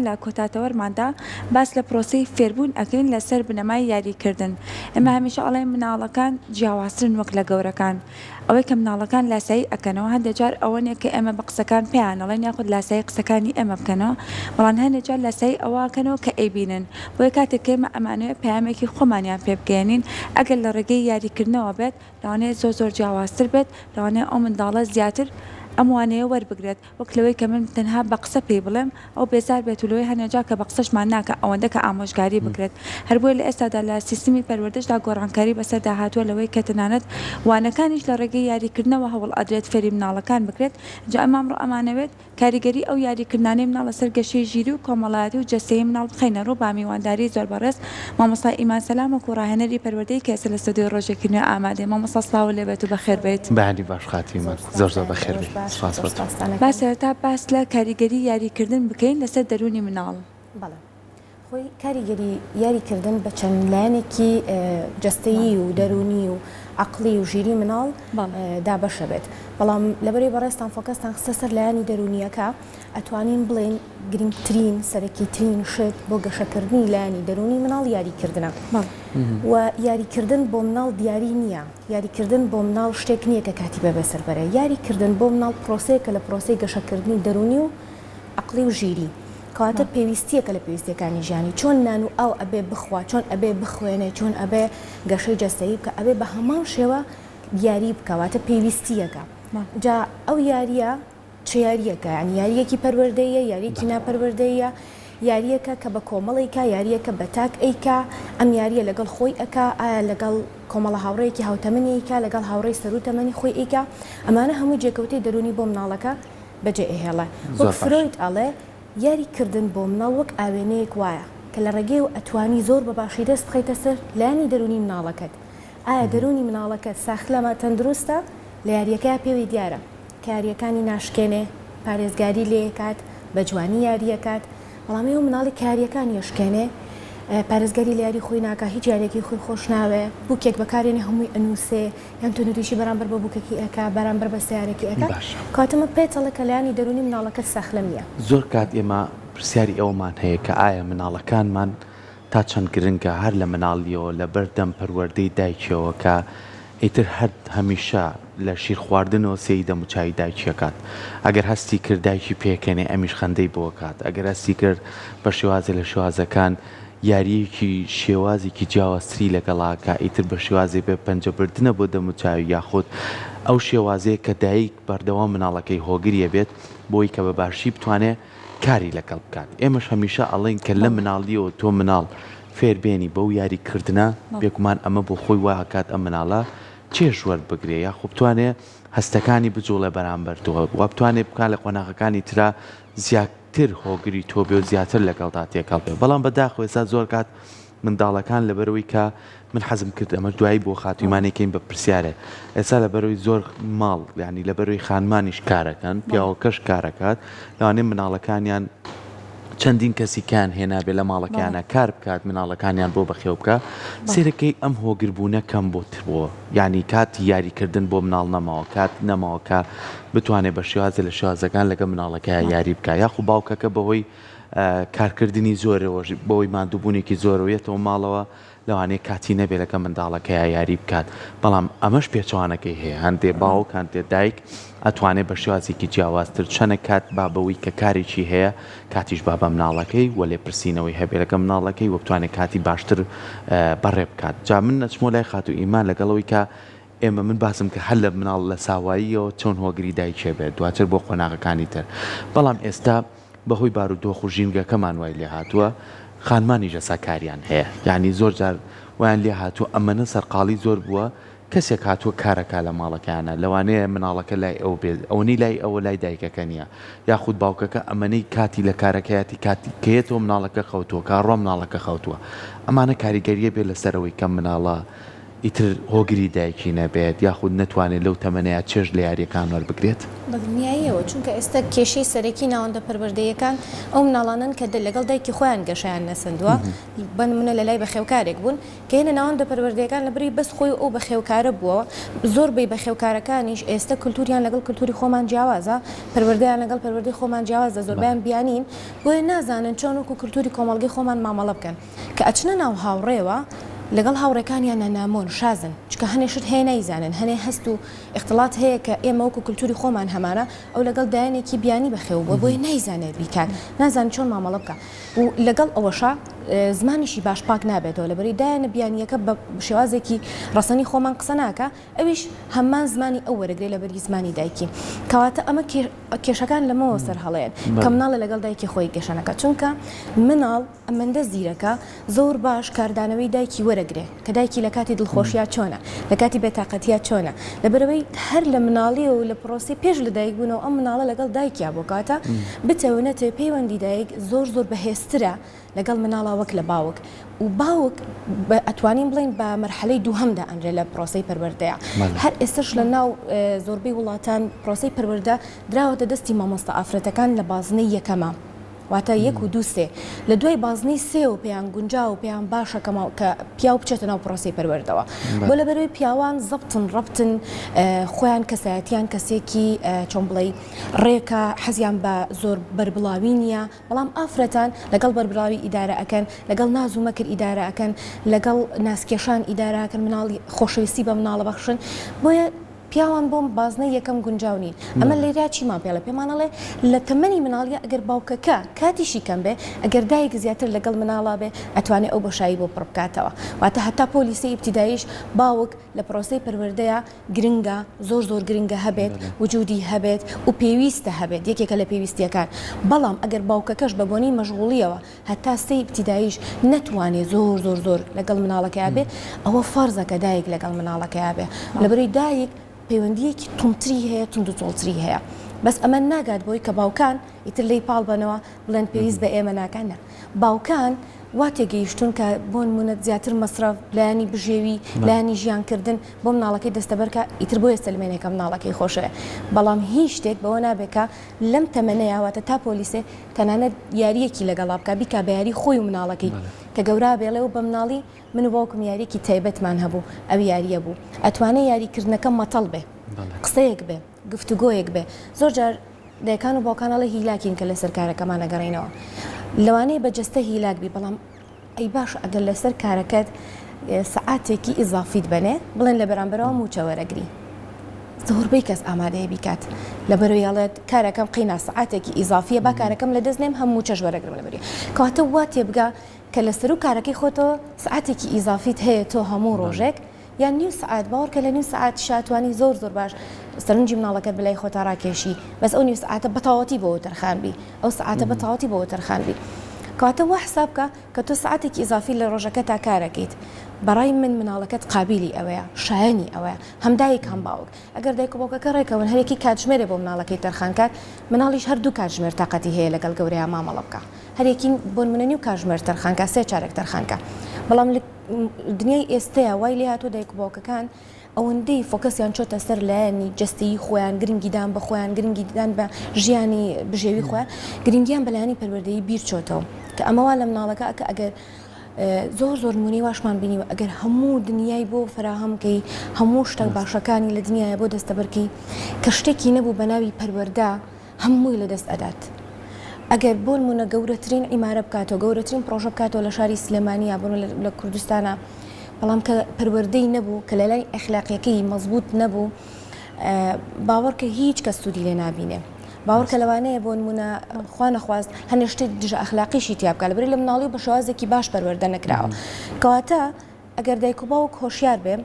لە کۆتاتەوەرماندا باس لە پرۆسی فێربوون ئەکەین لەسەر بنەمای یاریکردن. ئێمە هەمیشە ئەڵێن مناڵەکان جیاوازترن وەک لە گەورەکان. ئەوەی کە مناڵەکان لاسایی ئەکەنەوە هەندێک جار ئەوەنێ کە ئێمە بە قسەکان پێیان ئەڵێن یاخود لاسایی قسەکانی ئێمە بکەنەوە، بەڵام هەندێک جار لاسایی ئەوەکەنەوە کە ئەیبینن. بۆیە کاتێک ئێمە ئەمانەوێت پەیامێکی خۆمانیان پێ بگەێنین، ئەگەر لە ڕێگەی یاریکردنەوە بێت لەوانەیە زۆر جیاوازتر بێت، لەوانەیە ئەو منداڵە زیاتر ئەموانەیە وەربگرێت، وەک لەوەی کە من تەنها بە قسە پێی بڵێم ئەو بێزار بێت و لەوەی هەنێجا کە بە قسەشمان ناکە ئەوەندە کە ئامۆژگاری بکرێت. هەر بۆیە لە ئێستادا لە سیستمی پەروەردەشدا گۆڕانکاری بەسەردا هاتووە لەوەی کە تەنانەت وانەکانیش لە ڕێگەی یاریکردنەوە هەوڵ ئەدرێت فێری مناڵەکان بکرێت. جا ئەمامڕۆ ئەمانەوێت کاریگەری ئەو یاریکردانەی مناڵ لەسەر گەشەی ژیری و کۆمەڵایەتی و جەستەیی مناڵ بخەینە ڕوو با میوانداری زۆر بەڕێز. مامۆستا ئیمان سەلامەک و ڕاهێنەری پەروەردەی کە ئێستا لە ستودیۆ ڕۆژێکی نوێ ئامادەیە. مامۆستا سڵاو لێبێت و بەخێر بێت. بەهانی باش خاتیمە زۆر بەخێر بێت. سپاس بۆ با سەرەتا باس لە کاریگەری یاریکردن بکەین لەسەر دەرونی مناڵ. بەڵێ خۆی کاریگەری یاریکردن بە چەند لایەنێکی جەستەیی و دەرونی و عقلی و ژیری مناڵ دابەشە بێت. بەڵام لەبەرەی بەڕێستان فۆکەستان خستە سەر لایەنی دەرونیەکە ئەتوانین بڵێن گرنگترین سەرەکیترین شت بۆ گەشەکردنی لایەنی دەرونی مناڵ یاریکردنە. و یاریکردن بۆ مناڵ دیاری نییە، یاریکردن بۆ مناڵ شتێک نییە کە کاتی بە بەسەر بەرە. یاریکردن بۆ مناڵ پرۆسەیەکە لە پرۆسەی گەشەکردنی دەرونی و عقلی و ژیری، کەواتە پێویستیەکە لە پێویستیەکانی ژیانی، چۆن نان و ئاو ئەبێ بخوا، چۆن ئەبێ بخوێنێ، چۆن ئەبێ گەشەی جەستەیی بکە، ئەبێ بە هەمان شێوە دیاری بکەواتە پێویستیەکە. جا ئەو یاریە چ یاریەکە؟ یعنی یاریەکی پەروەردەیە، یاریەکی ناپەروەردەیە، یاریەکە کە بە کۆمەڵێکە، یاریەکە بە تاک ئەیکا، ئەم یاریە لەگەڵ خۆی ئەکا، ئایا لەگەڵ کۆمەڵە هاوڕەیەکی هاوتەمەنیەکە، لەگەڵ هاوڕێی سەروتەمەنی خۆی ئەیکا. ئەمانە هەموو جێکەوتەی دەرونی بۆ مناڵەکە بەجێ ئەهێڵە. وەک فرۆید ئەڵێ یاریکردن بۆ مناڵ وەک ئاوێنەیەک وایە کە لە ڕێگەی و ئەتوانی زۆر بە باشی دەست بخەیتە سەر لایەنی دەرونی مناڵەکەت. ئایا دەرونی مناڵەکەت ساخلەمە تەندروستە؟ لە یاریەکە پێوی دیارە کە یاریەکانی ناشکێنێ، پارێزگاری لێکات، بە جوانی یاریەکات. بەڵام ئێوە مناڵی کاریەکانی یشکێنێ، پارێزگاری لە یاری خۆی ناکە، هیچ یارێکی خۆی خۆش ناوێ، بووکێک بەکارێنێ هەمووی ئەنووسێ، یان تۆنوریشی بەرامبەر بە بووکێکی ئەکا، بەرامبەر بە سیارێکی ئەکا، کاتەمە پێچەڵە کە لایانی دەرونی مناڵەکەت ساخلەم نییە. زۆر کات ئێمە پرسیاری ئەومان هەیە کە ئایا مناڵەکانمان تا چەند گرنگە هەر لە مناڵیەوە لە بەردەم پەروەردەی دایکیەوە کە ئیتر هەر هەمیشە لە شیر خواردنەوە سێی دەموچایی دایکیەکات. ئەگەر هەستی کرد دایکی پێکەنێ ئەمیش خەندەی بۆ کات، ئەگەر هەستی کرد بە شێوازە لە شێوازەکان یاریەکی شێوازێکی جیاوازتری لەگەڵاکە، ئیتر بە شێوازێ بێ پەنجەبردنە بۆ دەموچاوی یاخود ئەو شێوازەیە کە دایک بەردەوام مناڵەکەی هۆگریە بێت بۆی کە بە باشی بتوانێت کاری لەگەڵ بکات. ئێمەش هەمیشە ئەڵێن کە لە مناڵیەوە تۆ مناڵ فێربێنی بەو یاریکردنە، بێگومان ئەمە بۆ خۆی وهکات ئەم مناڵە چێژ وەربگرێ یا خۆ بتوانێت هەستەکانی بجوڵە بەرامبەر تۆ، و بتوانێت بکات لە قۆناغەکانی ترا زیاتر هۆگری تۆ بێ و زیاتر لەگەڵدا تێکەڵ بێ. بەڵام بەداخۆ ئێستا زۆر کات منداڵەکان لەبەرەوەی کە من حەزم کرد ئەمە دوایی بۆ خاتویمانێکین بە پرسیارێ، ئێستا لەبەرەوەی زۆر ماڵ ینی لەبەرەوەی خانمانیش کارەکەن، پیاوەکەش کارەکات، لەوانەیە مناڵەکانیان چەندین کەسیکان هێنابێ لە ماڵەکانە کار بکات مناڵەکانیان بۆ بەخێو بکە، سێرەکەی ئەم هۆگربوونە کەم بۆترەوە. یعنی کاتی یاریکردن بۆ مناڵ نەماوە، کات نەماوەکە بتوانێت بە شێوازە لە شێوازەکان لەگە مناڵەکە یاری بکە، یاخو باوکەکە بەهۆی کارکردنی زۆرەوە بۆی ماندووبوونێکی زۆرەوەیەتەوە ماڵەوە لەوانەیە کاتی نەبێت لەکە منداڵەکەی یاری بکات. بەڵام ئەمەش پێچوانەکەی هەیە، هەندێ باوک هەندێ دایک ئەتوانێت بە شێوازێکی جیاوازتر چەنە کات با بەوەی کە کارێکی هەیە کاتیش با بە مناڵەکەی وە لێ پرسیینەوەی هەبێت لەگە مناڵەکەی وە بتوانێت کاتی باشتر بەڕێ بکات. جا من نەچمۆ لای خاتو ئیمان لەگەڵەوەی کە ئێمە من باسم کە هەر لە مناڵ لە ساواییەوە چۆن هۆگری دایکێ بێت دواتر بۆ قۆناغەکانی تر. بەڵام ئێستا بەهۆی بارودۆخ و ژینگەکەمان وای لێ هاتووە، خانمانی ژەسا کاریان هەیە، یعنی زۆر جار ویان لێ هاتووە ئەمەنە سەرقاڵی زۆر بووە، کەسێک هاتووە کارەکە لە ماڵەکانە، لەوانەیە مناڵەکە لای ئەو بێت، ئەوەی لای ئەوە لای دایکەکە نییە، یاخود باوکەکە ئەمەنەی کاتی لە کارەکەیەتی کاتی کێتەوە مناڵەکە خەوتووە، کاڕۆ مناڵەکە خەوتووە. ئەمانە کاریگەریە بێت لەسەرەوەی کەم مناڵە ئیتر هۆگری دایکی نەبێت یاخود نەتوانێت لەو تەمەنەیە چێژ لە یاریەکان وەربگرێت بەدڵنیاییەوە چونکە ئێستا کێشەی سەرەکی ناوەندە پەروەردەیەکان ئەو مناڵانن کە لەگەڵ دایکی خۆیان گەشیان نەسەندووە بن منە لە لای بەخێوکارێک بوون کە هێنە ناوەندە پەروەردەیەکان لەبەری بەس خۆی ئەو بەخێوکارە بووە زۆربەی بەخێوکارەکانیش ئێستا کولتوریان لەگەڵ کولتوری خۆمان جیاوازە پەروەردەیان لەگەڵ پەروەردەی خۆمان جیاوازە زۆربیان بیانین بۆیە نازانن چۆن وەکو کولتوری کۆمەڵگەی خۆمان مامەڵە بکەن کە ئەچنە ناو هاوڕێوە لەگەڵ هاوڕێکانیان نامۆن شازن چکە هەنێشت هەیە نایزانن هەنێ هەست و اختلاات هەیە کە ئێمە وەکو کولتوری خۆمان هەمانە ئەو لەگەڵ دایانێکی بیانی بەخێو بۆ بۆی نایزانێت بیکات نازان چۆن مامەڵە بکە و لەگەڵ ئەوەشە زمانیشی باش پاک نابێتەوە لەبەری دایانە بیانیەکە بە شێوازێکی ڕەسەنی خۆمان قسە ناکە ئەویش هەمان زمانی ئەو وەرەگرێ لەبەری زمانی دایکی کەواتە ئەمە کێشەکان لەمەوە سەر هەڵەیەن کە مناڵە لەگەڵ دایکی خۆی گەشانەکە چونکە مناڵ ئەمەندە زیرەکە زۆر باش کاردانەوەی دایکی وەرەگرێ کە دایکی لە کاتی دڵخۆشیە چۆنە لە کاتی بێتاقەتیە چۆنە لەبەرەوەی هەر لە مناڵی و لە پرۆسی پێش لە دایک بوونەوە ئەم مناڵە لەگەڵ دایکیا بۆ کاتە بتەوێنێتێ پەیوەندی دایک زۆر بەهێزترە لەگەڵ مناڵا وەک لە باوک و باوک ئەتوانین بڵین بە مەرحەلەی دووهەمدا ئەنرێ لە پرۆسی پەروەردەیە هەر ئێستش لە ناو زۆربەی وڵاتان پرۆسی پەروەردە دراوەتە دەستی مامۆستا ئافرەتەکان لە بازنەی یەکەمە واتە 1 و 2 3 لە دوای بازنەی 3 و پێیان گونجاو و پێیان باشەکەمە کە پیا بچێتە ناو پرۆسی پەروەردەوە بۆ لەبەرەوەی پیاوان زەبتن ڕەبتن خۆیان کەسایەتیان کەسێکی چۆن بڵێ ڕێکە حەزیان بە زۆر بربڵاوی نییە بەڵام ئافرەتان لەگەڵ بربڵاوی ئیدارە ئەکەن لەگەڵ ناز و مەکر ئیدارە ئەکەن لەگەڵ ناسکێشان ئیداراکەن مناڵی خۆشەویستی بە مناڵە بەخشن بۆیە پیاوان بۆم بازنەی یەکەم گونجاونین ئەمە لێرا چیمان پێڵە پێمانەڵێ لە تەمەنی مناڵیە ئەگەر باوکەکە کاتیشی کەم بێ ئەگەر دایک زیاتر لەگەڵ مناڵا بێ ئەتوانێت ئەو بەشایی بۆ پڕ بکاتەوە واتە هەتا پۆلیسی ئیبتیداییش باوک لە پرۆسەی پەروەردەیە گرنگە زۆر گرنگە هەبێت وجودی هەبێت و پێویستە هەبێت یەکێکە لە پێویستیەکان بەڵام ئەگەر باوکەکەش بە بۆنی مەشغوڵیەوە هەتا سەی ئیبتیداییش نەتوانێت زۆر لەگەڵ مناڵەکەیا بێ ئەوە فەرزەکە دایک لەگەڵ مناڵەکەیا بێ لەبەرەوەی دایک پەیوەندیەکی تونتری هەیە تونند و تۆڵتری هەیە بەس ئەمە ناگات بۆی کە باوکان ئیتر لی پاڵ بنەوە بڵێن پێویست بە ئێمە ناکەنە باوکان وا تێگەیشتون کە بۆ نمونەت زیاتر مەسرف لایانی بژێوی لایانی ژیانکردن بۆ مناڵەکەی دەستەبەرکە ئیتر بۆ ئێستا لەمێنێکە مناڵەکەی خۆشەیە بەڵام هیچ شتێک بەوە نابێکە لەم تەمەنەیەواتە تا پۆلیسێ تەنانەت یاریەکی لەگەڵا بکە بیکا بە یاری خۆی و مناڵەکەی کە گەورا بێڵێ و بە مناڵی من و باوکم یاریکی تایبەتمان هەبوو ئەو یاریە بوو ئەتوانێت یاریکردنەکە مەتەڵ بێ قسەیەک بێ گفتوگۆیەک بێ زۆر جار دایکان و باوکانەڵێ هیلاکین کە لەسەر کارەکەمان نەگەڕێنەوە لەوانەیە بەجەستە هیلاک بی بەڵام ئەی باش ئەگەر لەسەر کارەکەت سەعاتێکی ئیزافیت بنێ بڵێن لە بەرامبەرەوە موچە وەرەگری زۆربەی کەس ئامادەیە بیکات لەبەرەوەیڵێت کارەکەم قینا سەعاتێکی ئیزافیە با کارەکەم لە دەست نێم هەموو چەش وەرەگرم لەبەری کەواتە وا تێبگا کە لەسەر و کارەکەی خۆتەوە سەعاتێکی ئیزافیت هەیە تۆ هەموو ڕۆژێک یان نیو سعات باوەڕکە لە نیو سعات شاتوانی زۆر باش سەرنجی مناڵەکەت بلای خۆتا ڕاکێشی بەس ئەو نیو سعاتە بەتاوەتی بۆ تەرخانبی ئەو سعاتە بەتاوەتی بۆ تەرخانبی کەواتە وا حساب بکە کە تۆ سعاتێکی ئیزافی لە ڕۆژەکە تا کارەکەیت بەڕای من مناڵەکەت قابلی ئەوەیە شایانی ئەوەیە هەم دایک هەم باوک ئەگەر دایک و باوکەکە ڕێکەون هەرێکی کاتژمێرە بۆ مناڵەکەی تەرخانکات مناڵیش هەردوو کاتژمێر تااقەتی هەیە لەگەڵ گەورەیە مامەڵە بکە هەرێکی بۆن منە نیو کاتژمێر تەرخانکە 3 چارێک تەرخانکە بەڵام دنیای ئێستەیە وای لێ هاتۆ دایک و باوکەکان ئەوەندەی فۆکەسیان چۆتە سەر لایەنی جەستەیی خۆیان گرنگیدان بە خۆیان گرنگیدان بە ژیانی بژێوی خۆیان گرنگیان بەلایانی پەروەردەیی بیر چۆتەوە کە ئەمەوا لە مناڵەکە ئەکە ئەگەر زۆر مونی واشمان بینیوە ئەگەر هەموو دنیای بۆ فراهەمکەی هەموو شتێک باشەکانی لە دنیاە بۆ دەستەبەرکەی کە شتێکی نەبوو بە ناوی پەروەردە هەمووی لە دەست ئەدات ئەگەر بۆ نمونە گەورەترین ئیمارە بکاتەوە گەورەترین پرۆژە بکاتەوە لە شاری سلێمانیا بۆن لە کوردستانە بەڵام کە پەروەردەی نەبوو کە لە لای ئەخلاقیەکەی مەزبوط نەبوو باوەڕکە هیچ کەس سوودی لێ نابینێ باوەڕکە لەوانەیە بۆ نمونە خوا نەخواست هەنێ شتێک دژە ئەخلاقیشی تیا بکات لەبەری لە مناڵی بە شێوازێکی باش پەروەردە نەکراوە کەواتە ئەگەر دایک و باوک هۆشیار بێ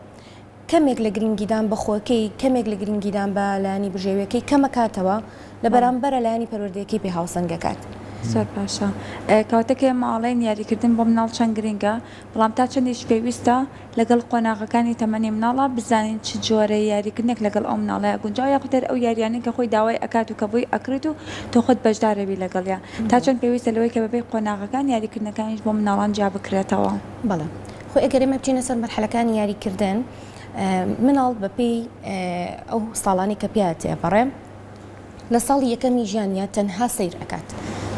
کەمێک لە گرنگیدان بە خۆکەی کەمێک لە گرنگیدان بە لایانی بژێویەکەی کەمە کاتەوە لە بەرامبەرە لایانی پەروەردەیەکەی پێ هاوسەنگەکات زۆر باشە کەواتەکە ماڵەی یاریکردن بۆ مناڵ چەند گرنگە بەڵام تا چەندیش پێویستە لەگەڵ قۆناغەکانی تەمەنی مناڵە بزانین چ جۆرە یاریکردنێک لەگەڵ ئەو مناڵەیە گونجاو یاخودەر ئەو یاریانەی کە خۆی داوای ئەکات و کە بۆی ئەکرێت و تۆ خۆت بەشدارەبی لەگەڵیا تا چەند پێویستە لەوەی کە بەبێ قۆناغەکان یاریکردنەکانیش بۆ مناڵان جا بکرێتەوە بەڵێ خۆی ئەگەرێمە بچینە سەر مەرحەلەکانی یاریکردن مناڵ بەپێی ئەو ساڵانی کە پیاتێ بەڕێ لە ساڵی یەکەمی ژیانیا تەنها سیر ئەکات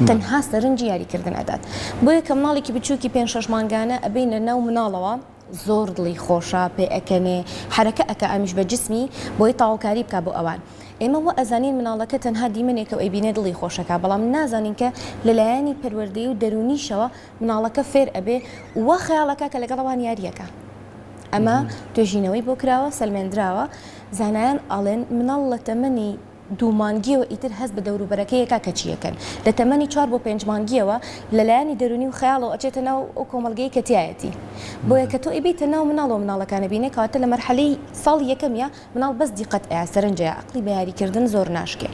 تەنها سەرنجی یاریکردن ئەدات بۆیە کە مناڵێکی بچووکی 5-6 مانگانە ئەبینە ناو مناڵەوە زۆر دڵی خۆشە پێ ئەکەنێ حرەکە ئەکە ئەمیش بە جسمی بۆی تاواکاری بکە بۆ ئەوان ئێمە وە ئەزانین مناڵەکە تەنها دیمەنێکە ئەیبینێ دڵی خۆشەکە بەڵام نازانین کە لەلایەنی پەروەردەیی و دەرونیشەوە مناڵەکە فێر ئەبێ وە خەیاڵەکە کە لەگەڵەوان یاریەکە ئەمە توێژینەوەی بۆ کراوە سەلمێنراوە زانایان ئاڵێن مناڵ لە تەمەنی 2 مانگیەوە ئیتر هەست بە دەوروبەرەکەیەکە کەچیەکەن لە تەمەنی 4 بۆ 5 مانگیەوە لەلایەنی دەرونی و خەیاڵەوە ئەچێتە ناو ئەو کۆمەلگەی کە تایەتی بۆیە کە تۆ ئیبیتە ناو مناڵەوە مناڵەکانە بینێ کەواتە لە مەرحەلەی ساڵی یەکەمیە مناڵ بەس دیقەت ئەیە سەرنجەیە عەقڵی بە یاریکردن زۆر ناشکێ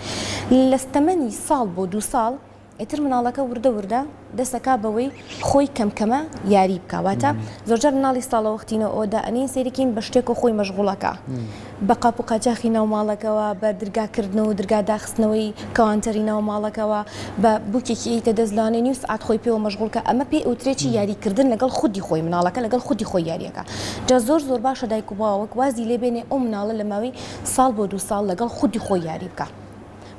لە تەمەنی ساڵ بۆ 2 ساڵ ئیتر مناڵەکە وردە دەسەکا بەوەی خۆی کەمکەمە یاری بکواتە زۆرجار مناڵی ساڵە وەختینە ئۆدا ئەنین سێرەکەین بە شتێک و خۆی مەشغوڵەکە بە قاپ و قاچاخی ناو ماڵەکەەوە بە درگاکردنەوە درگا داخستنەوەی کەوانتەری ناو ماڵەکەەوە بە بووکێکی تە دەزلانێ نیو سعات خۆی پێوە مەشغوڵکە ئەمە پێی ئەوترێکی یاریکردن لەگەڵ خودی خۆی مناڵەکە لەگەڵ خودی خۆی یاریەکە جا زۆر باشە دایک و باوەک وازی لێبێنێ ئەو مناڵە لە ماوەی ساڵ بۆ 2 ساڵ لەگەڵ خودی خۆی یاری بکە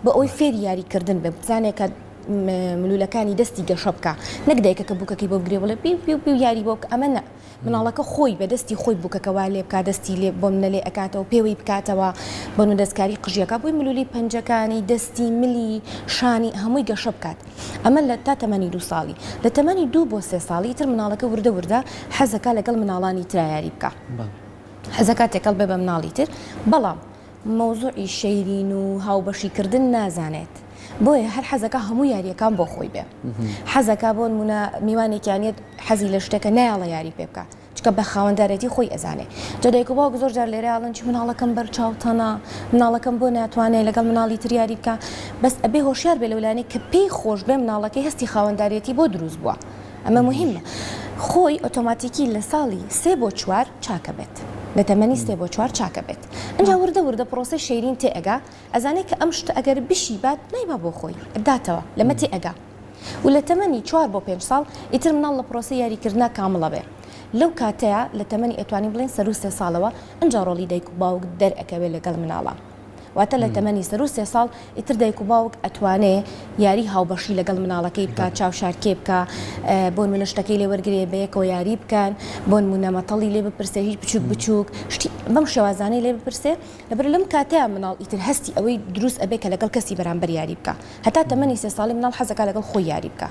بە ئەوی فێری یاریکردن بێ بزانێکە ملولەکانی دەستی گەشە بکە نەک دایکە کە بووکەکەی بۆ بگرێ بڵێ پێ یاری بۆ بکە ئەمە نە مناڵەکە خۆی بە دەستی خۆی بووکەکەوا لێ بکات دەستی لێ بۆ منە لێ ئەکاتەوە پێوەی بکاتەوە بۆ دەستکاری قژیەکە بۆی ملولی پەنجەکانی دەستی ملی شانی هەمووی گەشە بکات ئەمە لە تا تەمەنی 2 ساڵی لە تەمەنی 2 بۆ 3 ساڵی تر مناڵەکە وردە حەزەکە لەگەڵ مناڵانی ترا یاری بکە حەزەکە تێکەڵ بێ بە مناڵی تر بەڵام مەوزوعی شەیرین و هاوبەشیکردن نازانێت بۆیە هەر حەزەکە هەموو یاریەکان بۆ خۆی بێ حەزەکە بۆ نمونە میوانێکیانێت حەزی لە شتێکە نایاڵە یاری پێ بکە چکە بە خاوەندارەتی خۆی ئەزانێ جادایک و باوک زۆر جار لێرە ئاڵن چی مناڵەکەم بەرچاوتەنە مناڵەکەم بۆ ناتوانێت لەگەڵ مناڵی تر یاری بکە بەس ئەبێ هۆشیار بێ لەولانەی کە پێی خۆش بێ مناڵەکەی هەستی خاوەندارەتی بۆ دروست بووە ئەمە مهمە خۆی ئۆتۆماتیکی لە ساڵی 3 بۆ 4 چاکە بێت لە تەمەنی 3 بۆ 4 چاکە بێت ئەنجا وردە پرۆسە شیرین تێ ئەگا ئەزانێت کە ئەم شتە ئەگەر بشی بات نایبا بۆ خۆی ئەداتەوە لەمە تێ ئەگا و لە تەمەنی 4 بۆ 5 ساڵ ئیتر مناڵ لە پرۆسە یاریکردنا کامڵە بێ لەو کاتەیە لە تەمەنی ئەتوانین بڵێن سەر و 3 ساڵەوە ئەنجا ڕۆڵی دایک و باوک دەرئەکەوێت لەگەڵ مناڵە واتە لە تەمەنی سەر و 3 ساڵ ئیتر دایک و باوک ئەتوانێ یاری هاوبەشی لەگەڵ مناڵەکەی بکات چاوشارکێ بکە بۆ نمونە شتەکەی لێ وەرگێ بە یەکەوە یاری بکەن بۆ نمونە مەتەڵی لێ بپرسێ هیچ بچووک شتی بەم شێوازانەی لێ بپرسێ لەبەر لەم کاتەیە مناڵ ئیتر هەستی ئەوەی دروست ئەبێ کە لەگەڵ کەسی بەرامبەر یاری بکە هەتا تەمەنی 3 ساڵی مناڵ حەزەکە لەگەڵ خۆی یاری بکە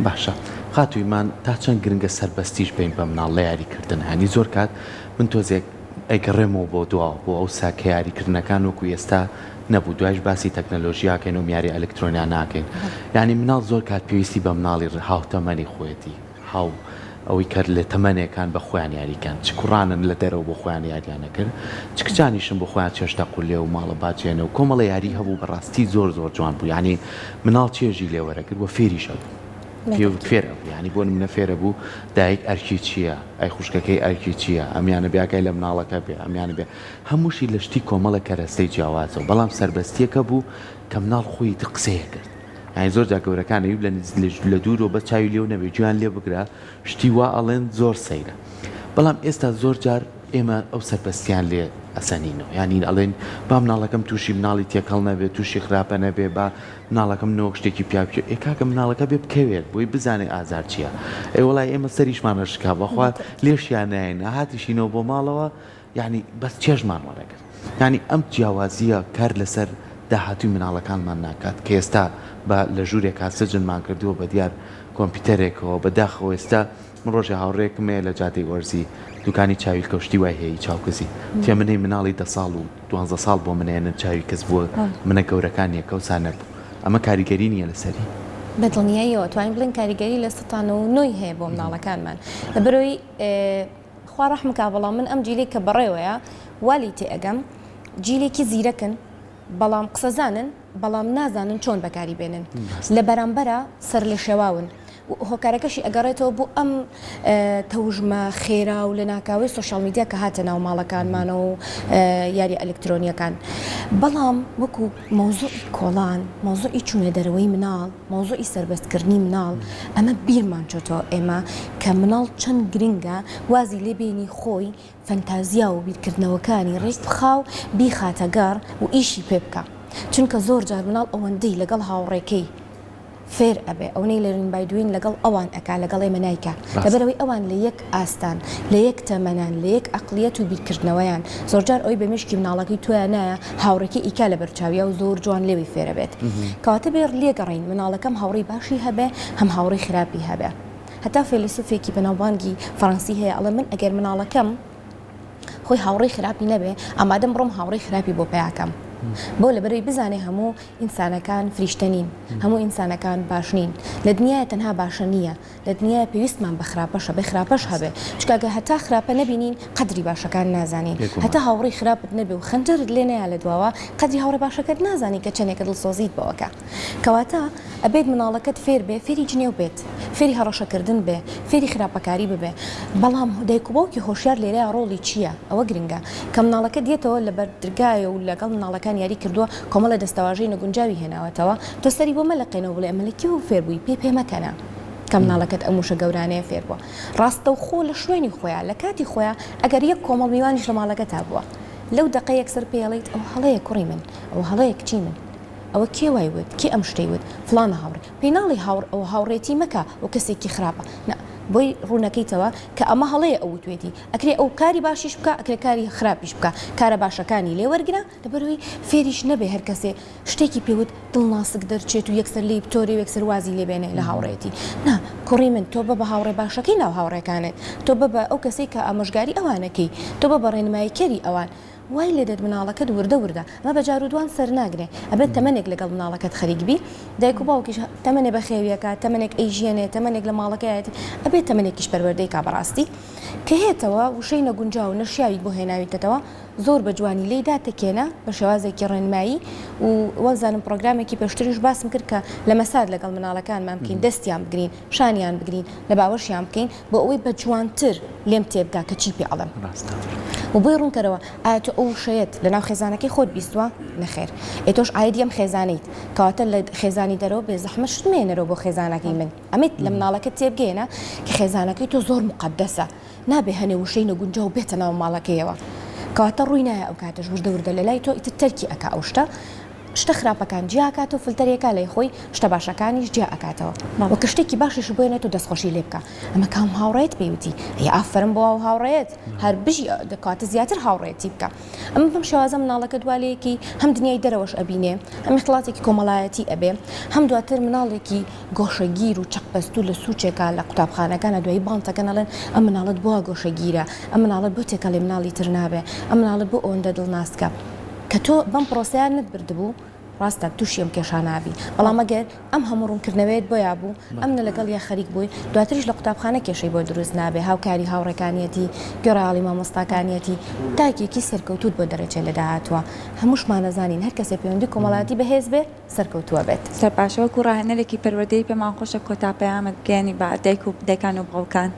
باشە خاتوویمان تا چەند گرنگە سەربەستیش بین بە مناڵ لە یاریکردن هەنی زۆر کات من تۆزێک ئەیگەڕێمەوە بۆ دواوە بۆ ئەو ساکە یاریکردنەکان وەکو ئێستا نەبوو دوایش باسی تەکنەلۆژیاکەین و میاری ئەلکترۆنیان ناکەین یعنی مناڵ زۆر کات پێویستی بە مناڵی هاوتەمەنی خۆیەتی هاو ئەوەی کرد لە تەمەنێکان بە خۆیان یاریکان چ کوڕانن لە دەرەوە بۆ خۆیان یاریانە کرد چ کچانیشم بۆ خۆیان چێشتا قولێ و ماڵە باجێنە و کۆمەڵە یاری هەبوو بەڕاستی زۆر جوان بوو یعنی مناڵ چێژی لێوەرەگرت وە فێریشە فێر بوو ینی بۆ منە فێرە بوو دایک ئەرکی چییە ئەی خوشکەکەی ئەرکی چییە ئەمیانە بیاکەی لە مناڵەکە بێ ئەمیانە بێ هەمووشی لە شتی کۆمەڵە کەرەستەی جیاوازەوە بەڵام سربەستیەکە بوو کە مناڵ خۆی قسەیە کرد یعنی زۆر جا گەورەکانە لە دوورۆ بە چاوی لێو نەبێ گویان لێ بگرە شتی وا ئەڵێن زۆر سەیرە بەڵام ئێستا زۆر جار ئێمە ئەو سەربەستیان لێ ئەسەنینەوە ینی ئەڵێن با مناڵەکەم تووشی مناڵی تێکەڵ نەبێت تووشی خراپە نەبێ با مناڵەکەم نەوە شتێکی پیاکە ئێکاکە مناڵەکە بێ بکەوێت بۆی بزانێ ئازار چییە ئەی وڵای ئێمە سەریشمانە شکا بەخوا لێشیان نایەنە هاتیشینەوە بۆ ماڵەوە یعنی بەس چێژمان وەرەگرت ینی ئەم جیاوازیە کار لەسەر داهاتوی مناڵەکانمان ناکات کە ئێستا بە لە ژوورێکا سەجنمان کردووە بە دیار کۆمپیوتەرێکەوە بەداخەوە ئێستا من ڕۆژە هاوڕێکمێ لە جاتەی وەرزی دوکانی چاوی کەوشتی وای هەیە چاوکەزی تێ منەی مناڵی 10 ساڵ و 12 ساڵ بۆ منێنن چاوی کەس بووە منە گەورەکانیە کەوسان نەبوو ئەمە کاریگەری نییە لەسەری بەدڵنیاییەوە توانین بڵین کاریگەری لە 9 هەیە بۆ مناڵەکانمان لە بەرەوەی خوا ڕەحمکا بەڵام من ئەم جیلێک کە بەڕێوەیە والی تێ ئەگەم جیلێکی زیرەکن بەڵام قسەزانن بەڵام نازانن چۆن بەکاری بێنن لە بەرامبەرە سەر لە شێواون هۆکارەکەشی ئەگەڕێتەوە بۆ ئەم تەوژمە خێرا و لە ناکاوی سوشال میدیا کە هاتە ناو ماڵەکانمانە و یاری ئەلکترۆنیەکان. بەڵام وەکو مۆزوعی کۆڵان، مۆزوعی چوونە دەرەوەی مناڵ، مۆزوعی سربەستکردنی مناڵ، ئەمە بیرمان چۆتەوە ئێمە کە مناڵ چەند گرنگە وازی لێبێنی خۆی فەنتازیا و بیرکردنەوەکانی ڕێک بخاو بیخاتە گەڕ و ئیشی پێ بکە. چونکە زۆر جار مناڵ ئەوەندەی لەگەڵ هاوڕێکەی فێر ئەبێ ئەوەی لە ڕینبایدوین لەگەڵ ئەوان ئەکا لەگەڵ ئێمە نایکە لەبەرەوەی ئەوان لە یەک ئاستان، لە یەک تەمەنان، لە یەک عەقلیەت و بیرکردنەوەیان. زۆرجار ئەوی بە مشکی مناڵەکەی تۆیان نایە هاوڕێکی ئیکا لە بەرچاویە و زۆر جوان لێوی فێرە بێت. کەواتە بێ لێگەڕین مناڵەکەم هاوڕێی باشی هەبێ هەم هاوڕێی خراپی هەبێ. هەتا فێلسوفێکی بەناوبانگی فەڕەنسی هەیە ئەڵێ من ئەگەر مناڵەکەم خۆی هاوڕێی خراپی نەبێ ئامادەم بڕۆم هاوڕێی خراپی بۆ پیاکەم. بۆ لەبەرەوەی بزانێ هەموو ئینسانەکان فریشتە نین، هەموو ئینسانەکان باش نین، لە دنیای تەنها باشە نییە، لە دنیای پێویستمان بە خراپەشە بە خراپەش هەبێ، چکاگە هەتا خراپە نەبینین قەدری باشەکان نازانین، هەتا هاوڕێی خراپت نەبێ و خەنجەرت لێ نەیە لە دواوە قەدری هاوڕێ باشەکەت نازانی کە چەندێکە دڵسۆزیت بەوەکە. کەواتە ئەبێت مناڵەکەت فێر بێ، فێری جنێو بێت، فێری هەڕەشەکردن بێ، فێری خراپەکاری ببێ. بەڵام دایک و باوکی هۆشیار لێرەیە ڕۆڵی چییە؟ ئەوە گرنگە کە مناڵەکە دێتەوە لە بەردرگایە و لەگەڵ مناڵەکان یاری کردووە کۆمەڵە دەستەواژەی نەگونجاوی هێناوەتەوە تۆ سەری بۆ مەلەقێنەوە بڵێ ئەمەلەکی و فێر بووی پێ مەکەنە کە مناڵەکەت ئەموشە گەورانەیە فێر بووە. ڕاستە و خۆ لە شوێنی خۆیان لە کاتی خۆیان ئەگەر یەک کۆمەڵ میوانیش لە ماڵەکە تا بووە لەو دقە یەکسەر پێڵیت ئەو هەڵەیە کوڕی من، ئەو هەڵەیە کچی من، ئەوە کێ وای وت کێ ئەم شتەی وت فڵانە هاوڕێ پێناڵی ئەو هاوڕێتی مەکە و کەسێکی خراپە بۆی ڕوونەکەیتەوە کە ئەمە هەڵەیە ئەو توێتی ئەکرێ ئەو کاری باشیش بکە ئەکرێ کاری خراپیش بکە کارە باشەکانی لێ وەرگرە لەبەرەوەی فێریش نەبێ هەر کەسێ شتێکی پێوت دڵناسک دەرچێت و یەکسەر لی بتۆری یەکسەر وازی لێبێنێ لە هاوڕێتی نا کوڕی من تۆ بە هاوڕێ باشەکەی ناو هاوڕێکانت تۆ بە ئەو کەسێک کە ئامۆژگاری ئەوانەکەی تۆ بە ڕێنماییکەری ئەوان وای لێ دەت مناڵەکەت وردە ئەمە بە جار و دوان سەر ناگرێ ئەبێت تەمەنێک لەگەڵ مناڵەکەت خەریکبی دایک و باوکیش تەمەنێ بە خێویەکە تەمەنێک ئەیژێنێ تەمەنێک لە ماڵەکەیەتی ئەبێت تەمەنێکیش پەروەردەی کا بەڕاستی کە هێتەوە وشەی نەگونجاو و نەشیاوی بۆ هێناویتەوە زۆر بە جوانی لێی داتەکێنە بە شێوازێکی ڕێنمایی و وەزانم پرۆگرامێکی پێشتریش باسم کرد کە لە مەساد لەگەڵ مناڵەکانمان بکەین دەستیان بگرین شانیان بگرین لە باوەشیان بکەین بۆ ئەوەی بە جوانتر لێم تێبگا کە چی پێ ئەڵم و بۆی ڕوونکەرەوە ئایا تۆ ئەو شەیەت لە ناو خێزانەکەی خۆت بیستوە نەخێر ئێتۆش ئایدی ئەم خێزانیت کەواتە لە خێزانی دەرەوە بێ زەحمە شتمێنەرەوە بۆ خێزانەکەی من ئەمێت لە مناڵەکەت تێبگەێنە کە خێزانەکەی تۆ زۆر مقدەسە نابێ هەنێ وشەی نەگونجە و بێتە ناو ماڵەکەیەوە کەواتە ڕووی نایە ئەو کاتەش وردە لە لای تۆ ئیتر تەرکی ئەکا ئەو شتە شتە خراپەکان جیا ئەکاتەوە فلتەرێکا لای خۆی شتە باشەکانیش جیا ئەکاتەوە وەکە شتێکی باشیش بۆێنێت و دەستخۆشی لێ بکە ئەمە کام هاوڕێت پێوتی ئەی ئافرم بۆ ئەو هاوڕێت هەر بژی دەکاتە زیاتر هاوڕێتی بکە ئەمە بەم شێوازە مناڵەکە دوالەیەکی هەم دنیای دەرەوەش ئەبینێ ئەم اختلاڵاتێکی کۆمەڵایەتی ئەبێ هەم دواتر مناڵێکی گۆشەگیر و چەقپەست و لە سوچێکا لە قوتابخانەکانە دوایی بانتەکە نەڵێن ئەم مناڵت بۆ گۆشەگیرە ئەم مناڵت بۆ تێکەڵێ مناڵی تر نابێ ئەم مناڵت بۆ ئەوەندە دڵناسکە کە تۆ بەم پرۆسەیان نتبردبوو ڕاستە تووشیم کێشانابی بەڵام ئەگەر ئەم هەموو ڕوونکردنەوەیت بۆیا بوو ئەمنە لەگەڵ یا خەریک بووی دواتریش لە قوتابخانە کێشەی بۆ دروست نابێ هاوکاری هاوڕێکانیەتی گۆڕاڵی مامۆستاکانیەتی تاکێکی سەرکەوتوت بۆ دەرەچێ لە داهاتوە هەمووشمان نەزانین هەر کەسێ پەیوەندی کۆمەڵایەتی بەهێز بێ سەرکەوتووە بێت سەرپاشەوەکو ڕاهێنەرێکی پەروەردەی پێمان خۆشە کۆتا پەیامت بگەێنی بە دایک و دایکان و باوکان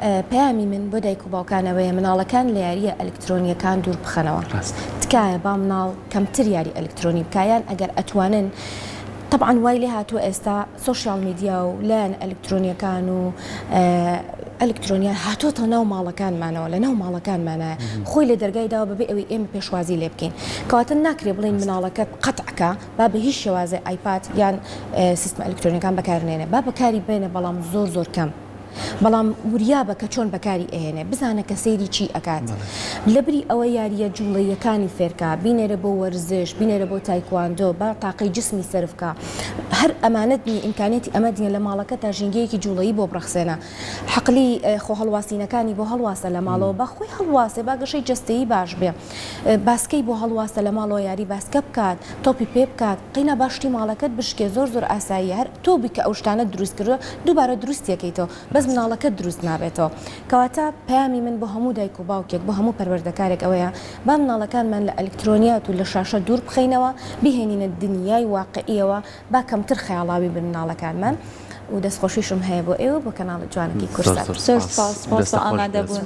پەیامی من بۆ دایک و باوکانەوەیە مناڵەکان لە یاریە ئەلکترۆنیەکان دوور بخەنەوە تکایە با مناڵ کەمتر یاری ئەلکترۆنی بکایان ئەگەر ئەتوانن طبعا وای لێ هاتووە ئێستا سوشیال میدیا و لایەن ئەلکترۆنیەکان و ئەلکترۆنیان هاتۆتە ناو ماڵەکانمانەوە لە ناو ماڵەکانمانایە خۆی لە دەرگایداوە بەبێ ئەوەی ئێمە پێشوازی لێ بکەین کەواتە ناکرێ بڵین مناڵەکە قەتعکە با بە هیچ شێوازە ئایپاد یان سیستم ئەلکترۆنیەکان بەکارنێنێ با بەکاری بێنە بەڵام زۆر کەم بەڵام وریابە کە چۆن بەکاری ئەهێنێ بزانە کە سەیری چی ئەکات لەبری ئەوە یاریە جوڵەیەکانی فێرکە بینێرە بۆ وەرزش بینێرە بۆ تایکواندۆ بە تاقی جسمی سەرفکە هەر ئەمانەت ئیمکانێتی ئەمە دیە لە ماڵەکە تا ژینگەیەکی جوڵەیی بۆ بڕخسێنە حەقلی خۆ هەڵواسینەکانی بۆ هەڵواسە لە ماڵەوە بە خۆی هەڵواسێ با گەشەی جەستەیی باش بێ باسکەی بۆ هەڵواسە لە ماڵەوە یاری باسکە بکات تۆپی پێ بکات قینە باشتی ماڵەکەت بشکێ زۆر ئاسایی هەر تۆ بیکە ئەو شتانە دروست کردو دووبارە دروستیەکەیتەوە بەس مناڵەکە دروست نابێتەوە کەواتە پەیامی من بۆ هەموو دایک و باوکێک بۆ هەموو پەروەردەکارێک ئەوەیە با مناڵەکانمان لە ئەلکترۆنیات و لە شاشە دوور بخەینەوە بیهێنینە دنیای واقعیەوە با کەمتر خەیاڵاوی بن مناڵەکانمان و دەستخۆشیشم هەیە بۆ ئێوە بۆ کەناڵە جوانەکەی کورسات. زۆر سپاس بۆ ئامادەبوون.